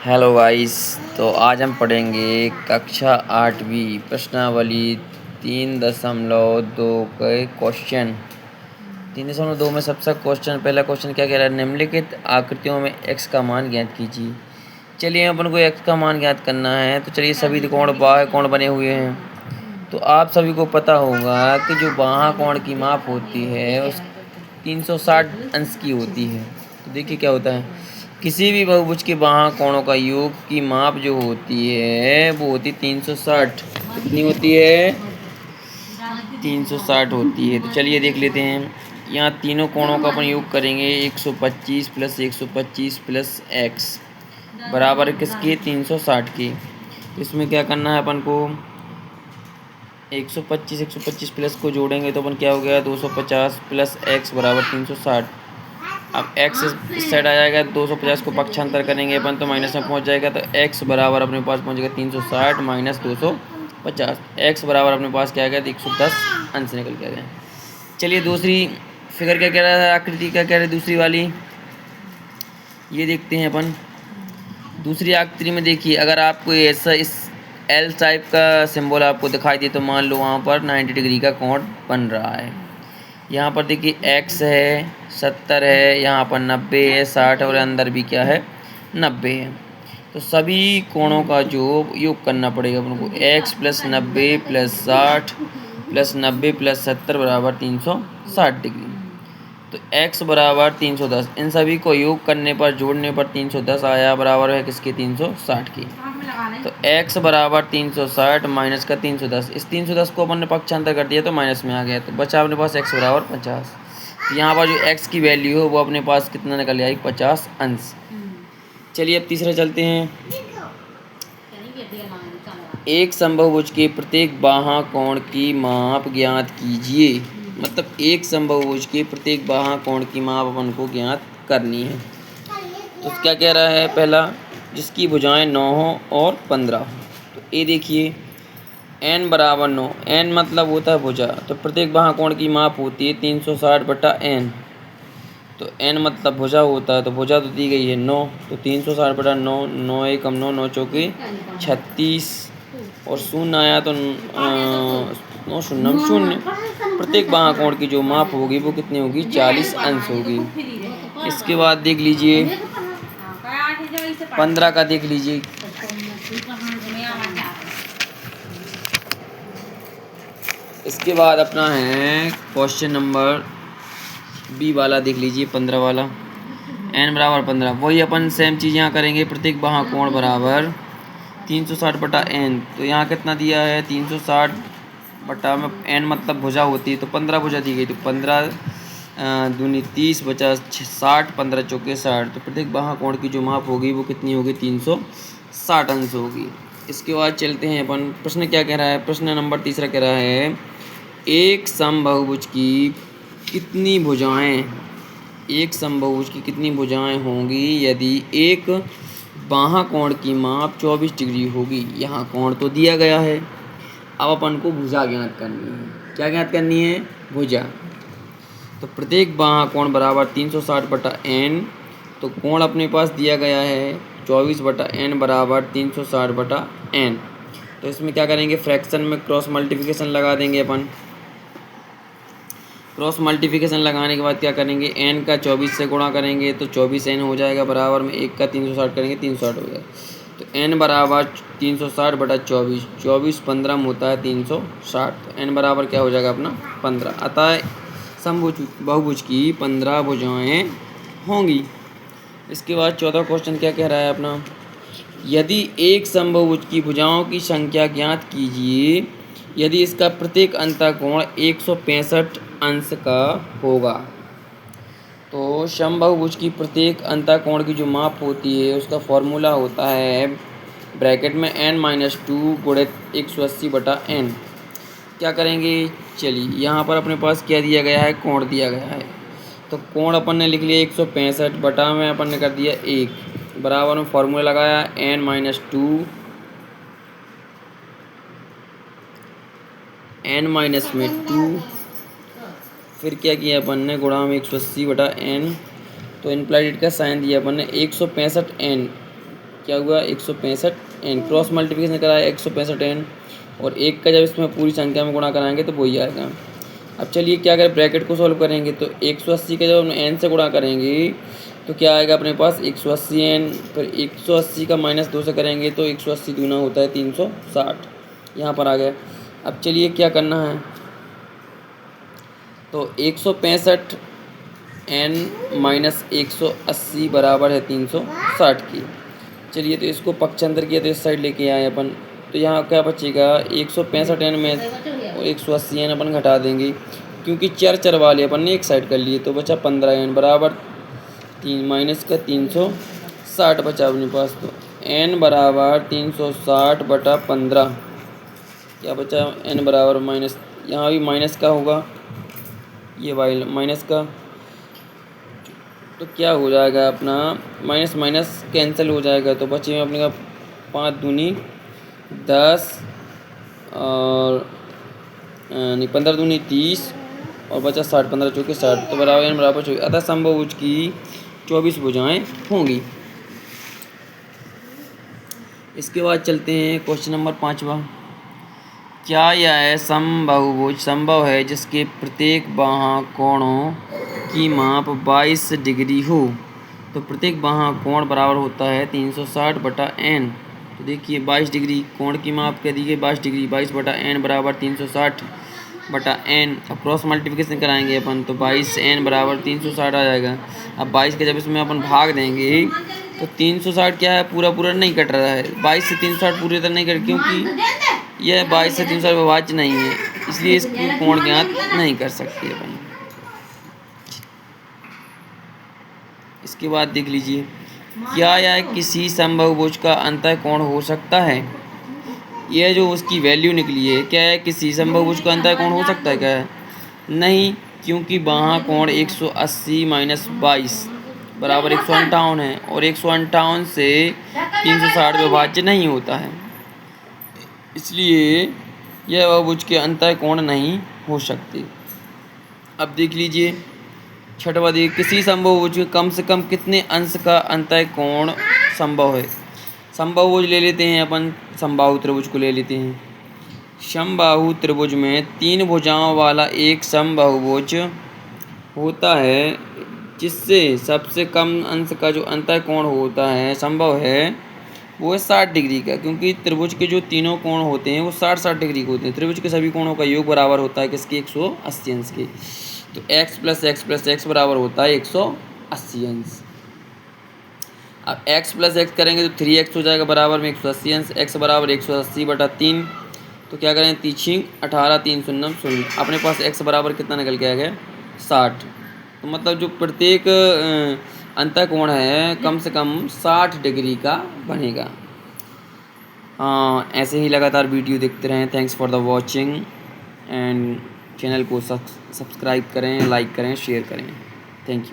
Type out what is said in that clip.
Hello guys. तो आज हम पढ़ेंगे कक्षा 8वीं प्रश्नावली 3.2 के क्वेश्चन। 3.2 में सबसे पहला क्वेश्चन क्या कह रहा है, निम्नलिखित आकृतियों में x का मान ज्ञात कीजिए। चलिए अपन को x का मान ज्ञात करना है, तो चलिए सभी कोण बाह्य कोण बने हुए हैं। तो आप सभी को पता होगा कि जो बाह्य कोण की माप होती है उस 360 अंश की होती है। तो देखिए क्या होता है, किसी भी बहुभुज के बाह्य कोणों का योग की माप जो होती है वो होती 360। कितनी होती है? 360 होती है। तो चलिए देख लेते हैं। यहाँ तीनों कोणों का अपन योग करेंगे 125 प्लस 125 प्लस एक्स बराबर किसके? 360 के। तो इसमें क्या करना है अपन को, 125 प्लस को जोड़ेंगे तो अपन क्या हो गया, 250 प्लस एक्स बराबर 360। अब x इस साइड आ जाएगा, 250 को पक्षांतर करेंगे अपन तो माइनस में पहुंच जाएगा। तो x बराबर अपने पास पहुंचेगा 360 माइनस 250। x बराबर अपने पास क्या आ गया, 110 अंश निकल के आ गया। चलिए दूसरी फिगर क्या कह रहा है, आकृति क्या कह रही है दूसरी वाली, ये देखते हैं अपन। दूसरी आकृति में देखिए, अगर आपको ऐसा इस एल टाइप का सिंबल आपको दिखाई दे तो मान लो वहाँ पर 90 डिग्री का कोण बन रहा है। यहाँ पर देखिए x है 70 है, यहाँ पर 90 है 60 और अंदर भी क्या है 90 है। तो सभी कोणों का जो योग करना पड़ेगा अपन को, x plus 90 plus 60 plus 90 plus 70 बराबर 360 डिग्री। तो x बराबर 310, इन सभी को योग करने पर जोड़ने पर 310 आया, बराबर है किसके, 360 की। तो x बराबर 360 माइनस का 310, इस 310 को अपन ने पक्षांतर कर दिया तो माइनस में आ गया, तो बचा अपने पास x बराबर 50। तो यहाँ पर जो x की वैल्यू है वो अपने पास कितना निकल आई, 50 अंश। चलिए अब तीसरा चलते हैं। एक समबाहुभुज के प्रत्येक बाह्य कोण की माप ज्ञात कीजिए। मतलब एक समबाहुभुज के प्रत्येक बाह्य कोण की माप अपन को ज्ञात करनी है। तो क्या कह रहा है, पहला जिसकी भुजाएं 9 हो और 15 हो। तो ये देखिए n बराबर 9, n मतलब होता है भुजा, तो प्रत्येक बाह्य कोण की माप होती है 360/n। तो n मतलब भुजा होता है, तो भुजा तो दी गई है 9, तो 360/9, 9 एकम 9, 9 चौके 36 और शून्य आया तो 9 शून्य शून्य। प्रत्येक बाह्य कोण की जो माप होगी वो कितनी होगी, 40 अंश होगी। इसके बाद देख लीजिए 15 का, देख लीजिए इसके बाद अपना है क्वेश्चन नंबर बी वाला, देख लीजिए 15 वाला। n बराबर 15, वही अपन सेम चीज़ यहाँ करेंगे। प्रत्येक बाह्य कोण बराबर 360/n। तो यहाँ कितना दिया है, 360 में n मतलब भुजा होती है, तो 15 भुजा दी गई, तो 15 दूनी 30 बचा 60, 15 चौके 60। तो प्रत्येक बाह्य कोण की जो माप होगी वो कितनी होगी, 360 अंश होगी। इसके बाद चलते हैं अपन, प्रश्न क्या कह रहा है, प्रश्न नंबर तीसरा कह रहा है, एक समबाहुभुज की कितनी भुजाएं, एक समबाहुभुज की कितनी भुजाएं होंगी यदि एक बाह्य कोण की माप 24 डिग्री होगी। यहाँ कोण तो दिया गया है, अब अपन को भुजा ज्ञात करनी है। क्या ज्ञात करनी है, भुजा। तो प्रत्येक बाह्य कोण बराबर 360/n। तो कोण अपने पास दिया गया है 24/n बराबर 360/n। तो इसमें क्या करेंगे, फ्रैक्शन में क्रॉस मल्टीप्लिकेशन लगा देंगे अपन। क्रॉस मल्टीप्लिकेशन लगाने के बाद क्या करेंगे, n का 24 से गुणा करेंगे तो 24n हो जाएगा, बराबर में 1 का 360 करेंगे 360 हो जाएगा। तो n बराबर 360/24, 24 15 में होता है 360। तो n बराबर क्या हो जाएगा अपना 15। अतः बहुभुज की 15 भुजाएं होंगी। इसके बाद चौथा क्वेश्चन क्या कह रहा है अपना, यदि एक समबाहुभुज की भुजाओं की संख्या ज्ञात कीजिए यदि इसका प्रत्येक अंतःकोण 165 अंश का होगा। तो समबाहुभुज की प्रत्येक अंतःकोण की जो माप होती है उसका फॉर्मूला होता है ब्रैकेट में n-2 गुणित 180/n। क्या करेंगे, चलिए यहाँ पर अपने पास क्या दिया गया है, कोण दिया गया है। तो कोण अपन ने लिख लिया 165 बटा में अपन ने कर दिया 1, बराबर में फॉर्मूला लगाया n-2, n-2, फिर क्या किया अपन ने, गुणा में 180/n। तो इम्प्लाइड का साइन दिया अपन ने 165n क्या हुआ 165n, क्रॉस मल्टीप्लिकेशन कराया 165n और 1 का जब इसमें पूरी संख्या में गुणा कराएंगे तो वही आएगा। अब चलिए क्या करें, ब्रैकेट को सॉल्व करेंगे तो 180 का जब हम n से गुणा करेंगे तो क्या आएगा अपने पास 180n, फिर 180 का -2 से करेंगे तो 180 दूना होता है 360, यहाँ पर आ गया। अब चलिए क्या करना है, तो 165n माइनस 180 बराबर है 360 की। चलिए तो इसको पक्षांतर किया तो इस साइड लेके आए अपन, तो यहाँ क्या बचेगा 165n में 180n अपन घटा देंगे क्योंकि चर वाले अपन ने एक साइड कर लिए, तो बचा 15n बराबर 3 माइनस का 360 बचा अपने पास। तो n बराबर 360 बटा 15, क्या बचा n बराबर माइनस, यहाँ भी माइनस का होगा, ये वाई माइनस का, तो क्या हो जाएगा अपना माइनस माइनस कैंसिल हो जाएगा, तो बचे अपने का 5 दूनी 10 और नहीं 15 दूनी 30 और बचा 60, 15 चौके 60, तो बराबर n बराबर 24, अतः समबाहु की 24 भुजाएं होंगी। इसके बाद चलते हैं क्वेश्चन नंबर 5वां। क्या यह समबाहुभुज संभव है जिसके प्रत्येक बाहाँ कोणों की माप 22 डिग्री हो? तो प्रत्येक बाहाँ कोण बराबर होता है 360 बटा n। तो देखिए 22 डिग्री कोण की माप कह दीजिए 22 डिग्री, 22 बटा n बराबर 360 बटा n। अब क्रॉस मल्टीप्लिकेशन कराएंगे अपन तो 22n बराबर 360 आ जाएगा। अब 22 के जब इसमें अपन भाग देंगे तो 360 क्या है, पूरा पूरा नहीं कट रहा है, 22 से 360 पूरी तरह नहीं कट, क्योंकि यह 22 से 360 विभाज्य नहीं है, इसलिए इसको कोण ज्ञात नहीं कर सकते अपन। इसके बाद देख लीजिए, क्या यह किसी समबाहुभुज का अंतःकोण हो सकता है? यह जो उसकी वैल्यू निकली है, क्या है किसी समबाहुभुज का अंतःकोण हो सकता है? क्या है नहीं, क्योंकि बाहाँ कोण 180 माइनस 22 बराबर 158 है और 158 से 360 विभाज्य नहीं होता है, इसलिए यह बहुभुज के अंतःकोण नहीं हो सकते। अब देख लीजिए छठवां, देखिए किसी समबाहुभुज के कम से कम कितने अंश का अंतःकोण संभव है? समबाहुभुज ले लेते हैं अपन, समबाहु त्रिभुज को ले लेते हैं। समबाहु त्रिभुज में 3 भुजाओं वाला एक समबाहुभुज होता है जिससे सबसे कम अंश का जो अंतःकोण होता है संभव है वो है 60 डिग्री का, क्योंकि त्रिभुज के जो तीनों कोण होते हैं वो 60-60 डिग्री के होते हैं। त्रिभुज के सभी कोणों का योग बराबर होता है किसके, 180 अंश के। तो x plus x plus x बराबर होता है 180 अंश। अब x प्लस एक्स करेंगे तो 3x हो जाएगा बराबर में 180 अंश, x बराबर 180 बटा 3, तो क्या करें 3 18 3 0 0, अपने पास x बराबर कितना निकल के आ गया 60। तो मतलब जो प्रत्येक अंतःकोण है कम से कम 60 डिग्री का बनेगा। ऐसे ही लगातार वीडियो देखते रहें। Thanks for the watching and channel को सब्सक्राइब करें, लाइक करें, शेयर करें। Thank you.